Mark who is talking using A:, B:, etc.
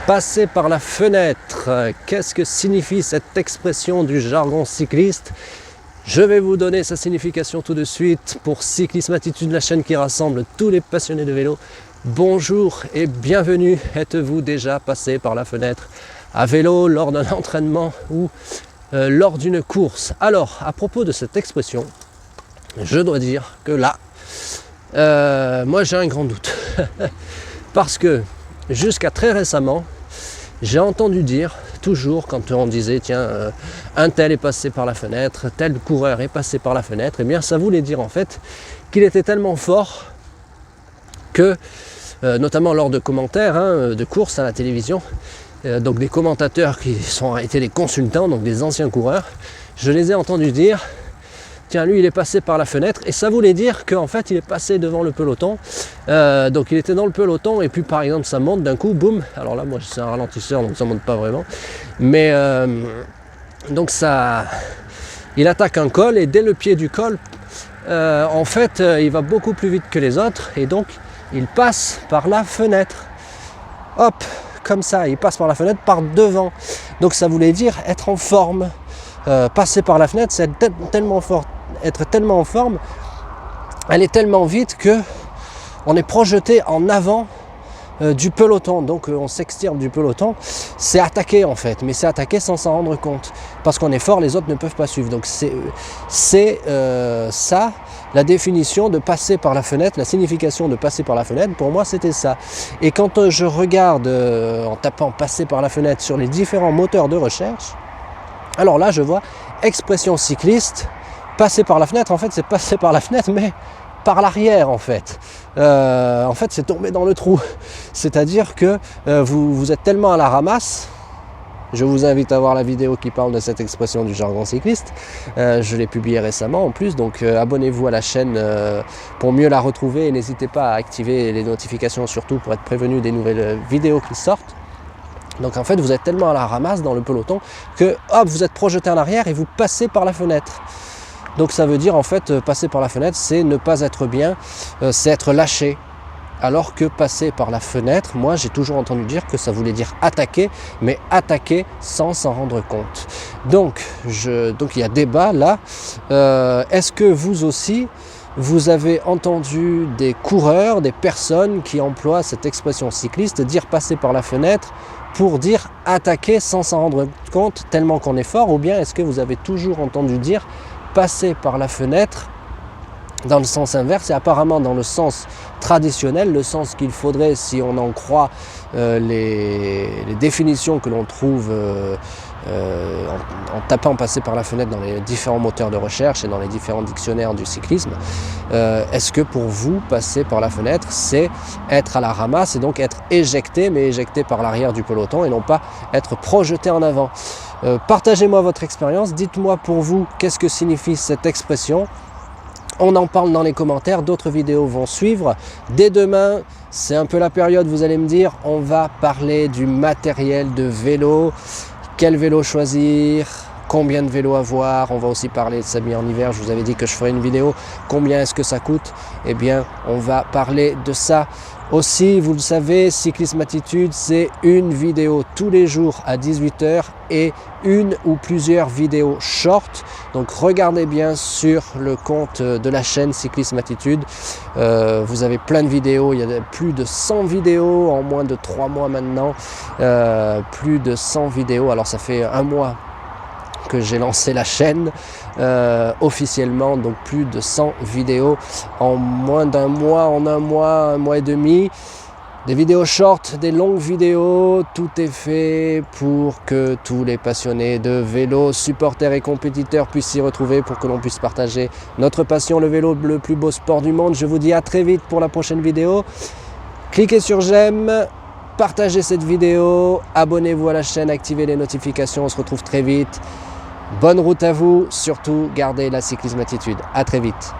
A: Passer par la fenêtre, qu'est-ce que signifie cette expression du jargon cycliste? Je vais vous donner sa signification tout de suite pour Cyclisme Attitude, la chaîne qui rassemble tous les passionnés de vélo. Bonjour et bienvenue. Êtes-vous déjà passé par la fenêtre à vélo lors d'un entraînement ou lors d'une course? Alors, à propos de cette expression, je dois dire que là, moi j'ai un grand doute. Parce que jusqu'à très récemment, j'ai entendu dire, toujours quand on disait tiens, un tel est passé par la fenêtre, tel coureur est passé par la fenêtre, et bien ça voulait dire en fait qu'il était tellement fort que, notamment lors de commentaires de courses à la télévision, donc des commentateurs qui sont été des consultants, donc des anciens coureurs, je les ai entendus dire tiens, lui il est passé par la fenêtre, et ça voulait dire qu'en fait il est passé devant le peloton, donc il était dans le peloton, et puis par exemple ça monte d'un coup, boum, alors là moi c'est un ralentisseur donc ça monte pas vraiment, mais donc ça, il attaque un col, et dès le pied du col, en fait il va beaucoup plus vite que les autres, et donc il passe par la fenêtre, hop, comme ça, il passe par la fenêtre par devant, donc ça voulait dire être en forme. Passer par la fenêtre, c'est tellement fort, être tellement en forme, aller tellement vite que on est projeté en avant du peloton, donc on s'extirpe du peloton, c'est attaquer en fait, mais c'est attaquer sans s'en rendre compte, parce qu'on est fort, les autres ne peuvent pas suivre, donc c'est ça, la définition de passer par la fenêtre, la signification de passer par la fenêtre, pour moi c'était ça. Et quand je regarde en tapant passer par la fenêtre sur les différents moteurs de recherche, alors là je vois expression cycliste, passer par la fenêtre, en fait c'est passer par la fenêtre mais par l'arrière en fait. C'est tomber dans le trou, c'est-à-dire que vous êtes tellement à la ramasse. Je vous invite à voir la vidéo qui parle de cette expression du jargon cycliste, je l'ai publiée récemment en plus, donc abonnez-vous à la chaîne pour mieux la retrouver, et n'hésitez pas à activer les notifications surtout pour être prévenu des nouvelles vidéos qui sortent. Donc en fait vous êtes tellement à la ramasse dans le peloton que hop, vous êtes projeté en arrière et vous passez par la fenêtre. Donc ça veut dire en fait passer par la fenêtre, c'est ne pas être bien, c'est être lâché. Alors que passer par la fenêtre, moi j'ai toujours entendu dire que ça voulait dire attaquer, mais attaquer sans s'en rendre compte. Donc il y a débat là. Est-ce que vous aussi vous avez entendu des coureurs, des personnes qui emploient cette expression cycliste, dire passer par la fenêtre pour dire attaquer sans s'en rendre compte tellement qu'on est fort, ou bien est-ce que vous avez toujours entendu dire passer par la fenêtre dans le sens inverse, et apparemment dans le sens traditionnel, le sens qu'il faudrait si on en croit les définitions que l'on trouve en tapant passer par la fenêtre dans les différents moteurs de recherche et dans les différents dictionnaires du cyclisme. Est-ce que pour vous, passer par la fenêtre, c'est être à la ramasse et donc être éjecté, mais éjecté par l'arrière du peloton et non pas être projeté en avant? Partagez-moi votre expérience, dites-moi pour vous qu'est-ce que signifie cette expression. On en parle dans les commentaires, d'autres vidéos vont suivre. Dès demain, c'est un peu la période, vous allez me dire, on va parler du matériel de vélo. Quel vélo choisir? Combien de vélos avoir? On va aussi parler de s'habiller en hiver. Je vous avais dit que je ferais une vidéo. Combien est-ce que ça coûte? Eh bien, on va parler de ça. Aussi, vous le savez, Cyclisme Attitude, c'est une vidéo tous les jours à 18h et une ou plusieurs vidéos short. Donc regardez bien sur le compte de la chaîne Cyclisme Attitude. Vous avez plein de vidéos, il y a plus de 100 vidéos en moins de 3 mois maintenant. Plus de 100 vidéos, alors ça fait un mois que j'ai lancé la chaîne officiellement, donc plus de 100 vidéos en moins d'un mois, en un mois et demi, des vidéos short, des longues vidéos, tout est fait pour que tous les passionnés de vélo, supporters et compétiteurs puissent s'y retrouver, pour que l'on puisse partager notre passion, le vélo, le plus beau sport du monde. Je vous dis à très vite pour la prochaine vidéo. Cliquez sur j'aime, partagez cette vidéo, abonnez-vous à la chaîne, activez les notifications, on se retrouve très vite. Bonne route à vous, surtout gardez la cyclisme attitude. À très vite.